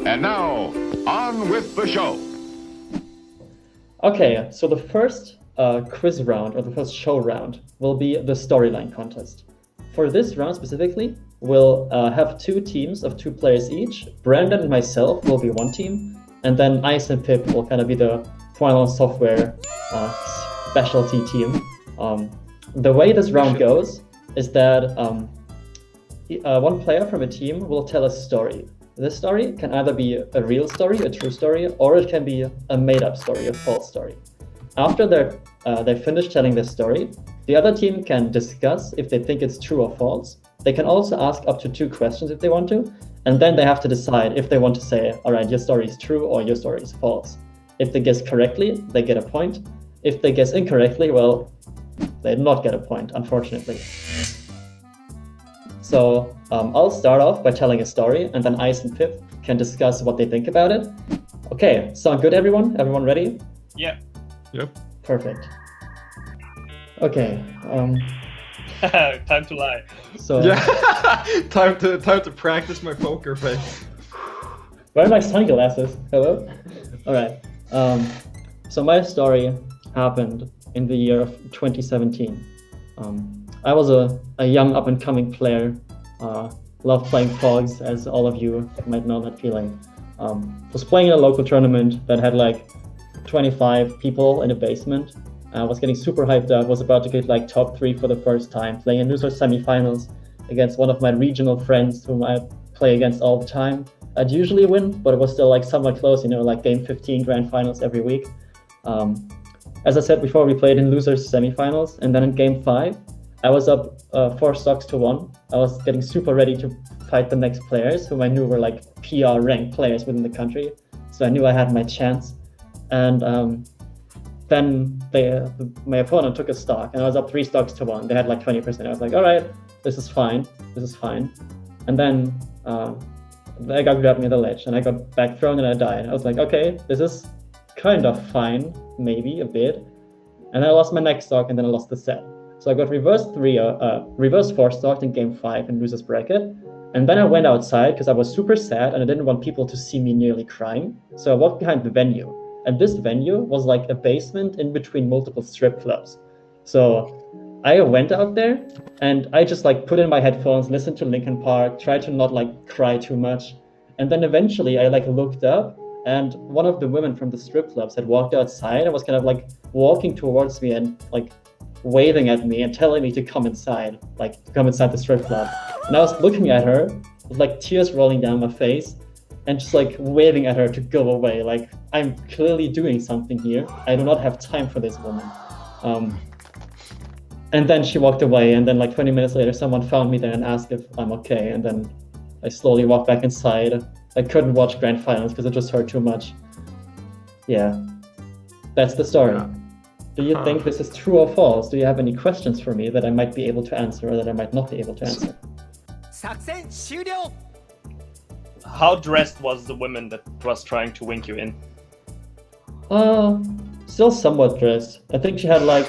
And now, on with the show. Okay, so the first quiz round, or the first show round, will be the storyline contest. For this round specifically, we'll have two teams of 2 players each. Brandon and myself will be one team, and then Ice and Pip will kind of be the Poilon software specialty team. The way this round goes is that one player from a team will tell a story. This story can either be a real story, a true story, or it can be a made-up story, a false story. After they're finished telling their story, the other team can discuss if they think it's true or false. They can also ask up to 2 questions if they want to, and then they have to decide if they want to say, all right, your story is true or your story is false. If they guess correctly, they get a point. If they guess incorrectly, well, they do not get a point, unfortunately. So I'll start off by telling a story, and then Ice and Pip can discuss what they think about it. Okay, sound good, everyone? Everyone ready? Yeah. Yep. Perfect. Okay. Time to lie. So Yeah. time to practice my poker face. where are my sunglasses? Hello? All right. So my story happened in the year of 2017. I was a young up-and-coming player. Loved playing Fogs, as all of you might know that feeling. Was playing in a local tournament that had like 25 people in a basement. Was getting super hyped up, was about to get like top 3 for the first time, playing in loser semifinals against one of my regional friends whom I play against all the time. I'd usually win, but it was still like somewhat close, like game 15 grand finals every week. As I said before, we played in losers semifinals, and then in game 5, I was up 4 stocks to 1. I was getting super ready to fight the next players, whom I knew were like PR ranked players within the country. So I knew I had my chance. And then my opponent took a stock, and I was up 3 stocks to 1. They had like 20%. I was like, all right, this is fine. And then they got grabbed me the ledge, and I got back thrown and I died. I was like, okay, this is kind of fine, maybe a bit. And then I lost my next stock, and then I lost the set. So I got reverse 4 stocked in game 5 in losers bracket. And then I went outside because I was super sad and I didn't want people to see me nearly crying. So I walked behind the venue. And this venue was like a basement in between multiple strip clubs. So I went out there and I just like put in my headphones, listened to Linkin Park, tried to not like cry too much. And then eventually I like looked up, and one of the women from the strip clubs had walked outside and was kind of like walking towards me and like waving at me and telling me to come inside, the strip club. And I was looking at her with like tears rolling down my face and just like waving at her to go away. Like, I'm clearly doing something here. I do not have time for this woman. And then she walked away, and then like 20 minutes later, someone found me there and asked if I'm okay. And then I slowly walked back inside. I couldn't watch grand finals because it just hurt too much. Yeah, that's the story. Yeah. Do you think this is true or false? Do you have any questions for me that I might be able to answer or that I might not be able to answer? How dressed was the woman that was trying to wink you in? Still somewhat dressed. I think she had like,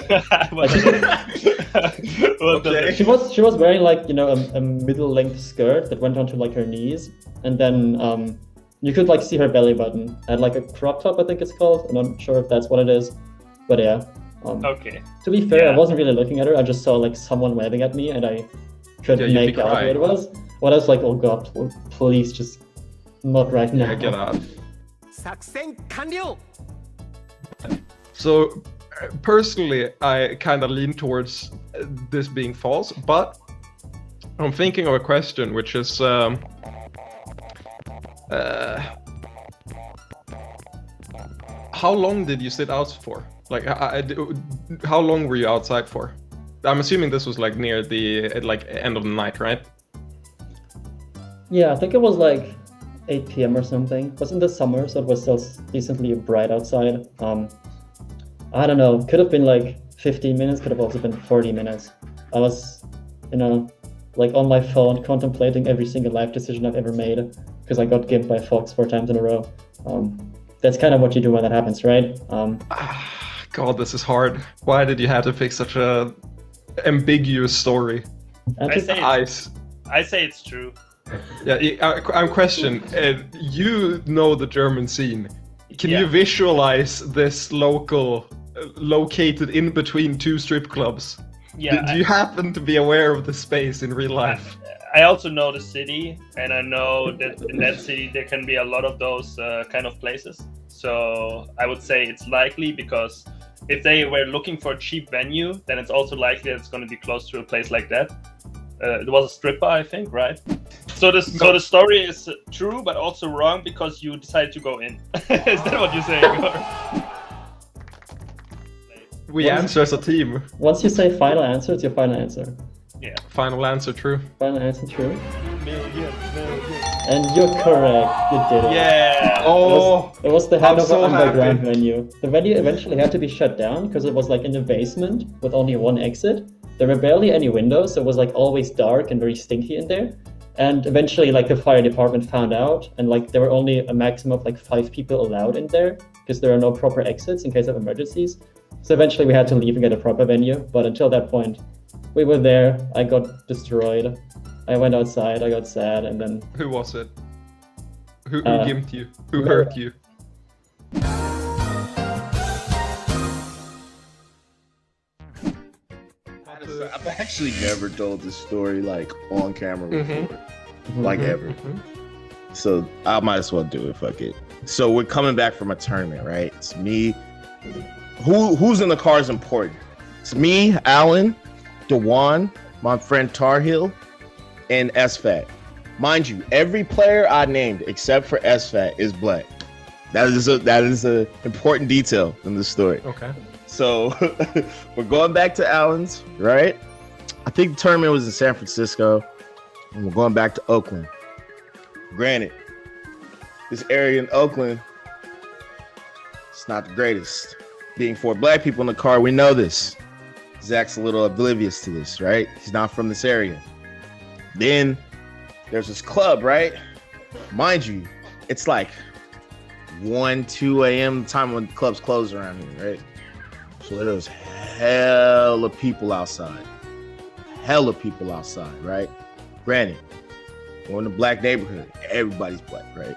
Okay. She was wearing like, a middle-length skirt that went onto like her knees, and then you could like see her belly button. Had like a crop top, I think it's called. I'm not sure if that's what it is. But yeah. Okay. To be fair, I wasn't really looking at her. I just saw like someone waving at me, and I couldn't make out what it was. Well, I was like, oh god, please just not right now. Yeah, get out. So personally, I kind of lean towards this being false, but I'm thinking of a question, which is how long did you sit out for? Like, how long were you outside for? I'm assuming this was like near the end of the night, right? Yeah, I think it was like 8 p.m. or something. It was in the summer, so it was still decently bright outside. I don't know, could have been like 15 minutes, could have also been 40 minutes. I was, like on my phone contemplating every single life decision I've ever made because I got gimped by Fox 4 times in a row. That's kind of what you do when that happens, right? God, this is hard. Why did you have to pick such a ambiguous story? I say it's true. Yeah, I'm questioning. You know the German scene. Can Yeah. you visualize this located in between two strip clubs? Yeah, Do you happen to be aware of the space in real life? I also know the city, and I know that in that city there can be a lot of those kind of places. So I would say it's likely, because if they were looking for a cheap venue, then it's also likely that it's going to be close to a place like that. It was a stripper, I think, right? So the story is true, but also wrong because you decided to go in. Is that what you're saying? We answer as a team. Once you say final answer, it's your final answer. Yeah. Final answer true. Final answer true. Million. And you're correct. You did it. Yeah. Oh, It was the I'm Hanover so Underground happy. venue. The venue eventually had to be shut down because it was like in the basement with only one exit. There were barely any windows, so it was like always dark and very stinky in there. And eventually, like, the fire department found out, and like there were only a maximum of like 5 people allowed in there because there are no proper exits in case of emergencies. So eventually we had to leave and get a proper venue. But until that point, we were there. I got destroyed. I went outside. I got sad, and then who was it? Who Uh, gimped you? Who hurt you? I've actually never told this story like on camera before, like ever. So I might as well do it. Fuck it. So we're coming back from a tournament, right? It's me. Who's in the car is important. It's me, Alan, Dewan, my friend Tar Heel, and SFAT. Mind you, every player I named except for SFAT is black. That is a important detail in the story. Okay. So we're going back to Allen's, right? I think the tournament was in San Francisco, and we're going back to Oakland. Granted, this area in Oakland, it's not the greatest. Being 4 black people in the car, we know this. Zach's a little oblivious to this, right? He's not from this area. Then there's this club, right? Mind you, it's like 1, 2 a.m. the time when clubs close around here, right? So there's hella people outside. Right? Granted, we're in a black neighborhood. Everybody's black, right?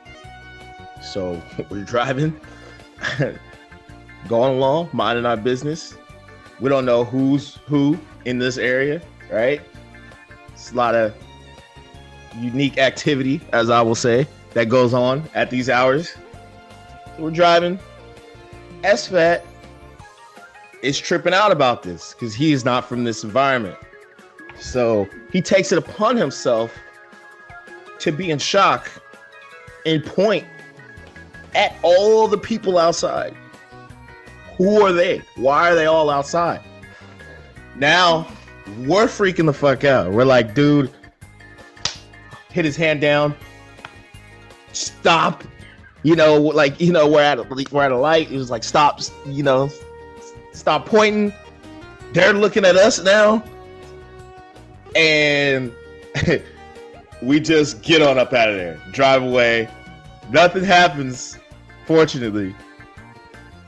So we're driving, going along, minding our business. We don't know who's who in this area, right? It's a lot of unique activity, as I will say, that goes on at these hours. So we're driving. SFAT is tripping out about this because he is not from this environment. So he takes it upon himself to be in shock and point at all the people outside. Who are they? Why are they all outside? Now we're freaking the fuck out. We're like, dude, hit his hand down. Stop. We're at a light. It was like, stop, stop pointing. They're looking at us now. And we just get on up out of there, drive away. Nothing happens, fortunately.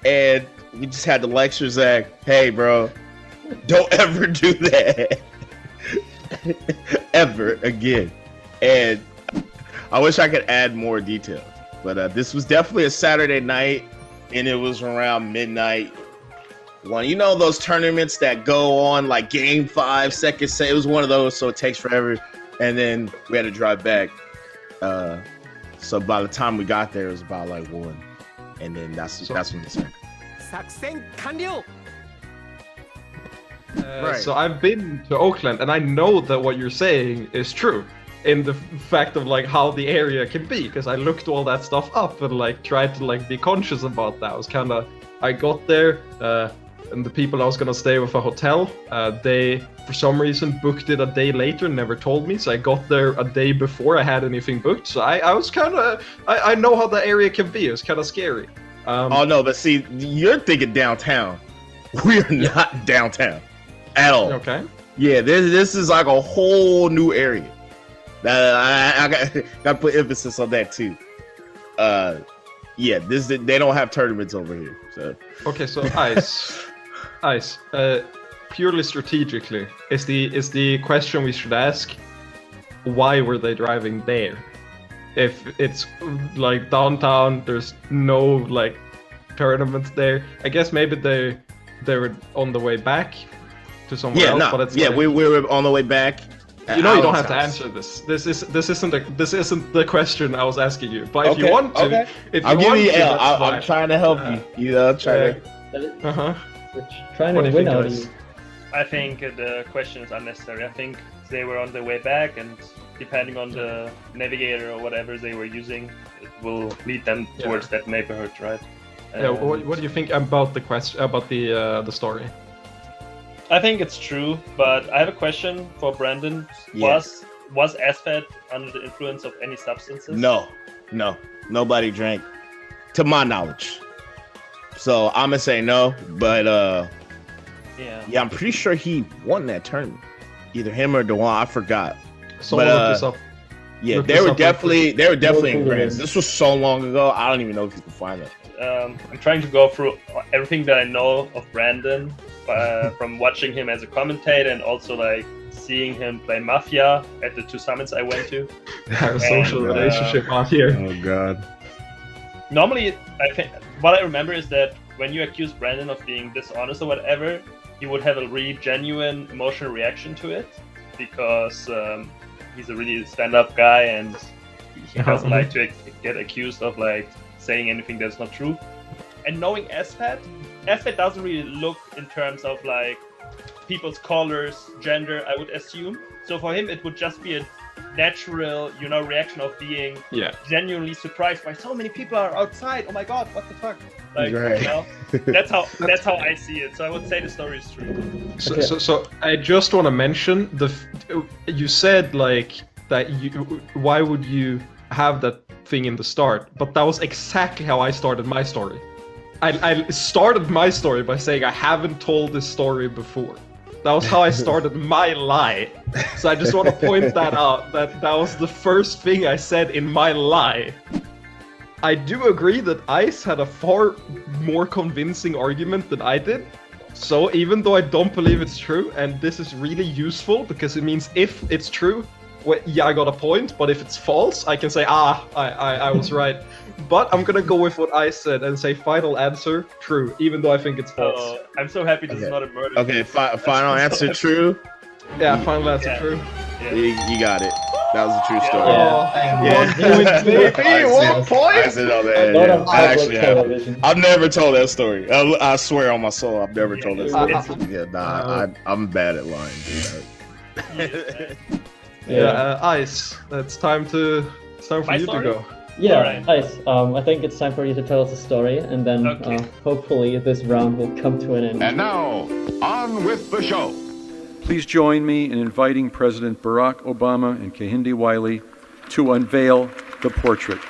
And we just had to lecture Zach, hey, bro, don't ever do that. Ever again. And I wish I could add more detail. But this was definitely a Saturday night, and it was around midnight. You know those tournaments that go on like game 5, second set? It was one of those, so it takes forever. And then we had to drive back. So by the time we got there, it was about like 1. And then that's when it started. Right. So I've been to Oakland, and I know that what you're saying is true in the fact of like how the area can be, because I looked all that stuff up and like tried to like be conscious about that. I got there, and the people I was gonna stay with a hotel, they for some reason booked it a day later and never told me. So I got there a day before I had anything booked. So I was I know how the area can be. It was kind of scary. Oh no, but see, you're thinking downtown. We are not downtown at all. Okay. Yeah, this is like a whole new area. I got to put emphasis on that too. Yeah, they don't have tournaments over here. So okay, so Ice. Purely strategically, is the question we should ask: why were they driving there? If it's like downtown, there's no like tournaments there. I guess maybe they were on the way back to somewhere else. But it's like, we were on the way back. You know, you don't have to answer this. This isn't the question I was asking you. But if you want to, I'm trying to help you. You know, trying to. Trying to win out of you. I think the question is unnecessary. I think they were on their way back, and depending on the navigator or whatever they were using, it will lead them towards that neighborhood, right? What do you think about the question about the story? I think it's true, but I have a question for Brandon. Was SFAT under the influence of any substances? No, nobody drank, to my knowledge. So I'm gonna say no, but yeah, I'm pretty sure he won that tournament. Either him or Dewan, I forgot. So look this up. Yeah, they were definitely in grants. This was so long ago. I don't even know if you can find it. I'm trying to go through everything that I know of Brandon from watching him as a commentator and also like seeing him play Mafia at the 2 summits I went to. Our social relationship off here. Oh god. Normally, I think what I remember is that when you accuse Brandon of being dishonest or whatever, you would have a really genuine emotional reaction to it because he's a really stand-up guy and he doesn't like to get accused of like saying anything that's not true. And knowing SFAT doesn't really look in terms of like people's colors, gender, I would assume. So for him, it would just be a natural, reaction of being genuinely surprised by so many people are outside. Oh my god, what the fuck? Like, that's how I see it. So I would say the story is true. So I just want to mention you said like that why would you have that thing in the start? But that was exactly how I started my story. I started my story by saying I haven't told this story before. That was how I started my lie. So I just want to point that out, that was the first thing I said in my lie. I do agree that Ice had a far more convincing argument than I did. So even though I don't believe it's true, and this is really useful because it means if it's true, well, I got a point, but if it's false, I can say, I was right. But I'm gonna go with what I said and say final answer, true, even though I think it's false. Oh, I'm so happy this is not a murder. Okay, final answer true? Yeah, final answer true. Yeah. You got it. That was a true story. Yeah. 1 point! I said all that. I've never told that story. I swear on my soul, I've never told that story. I'm bad at lying. Ice. It's time for you to go. Yeah, Ice. I think it's time for you to tell us a story, and then hopefully this round will come to an end. And now, on with the show. Please join me in inviting President Barack Obama and Kehinde Wiley to unveil the portrait.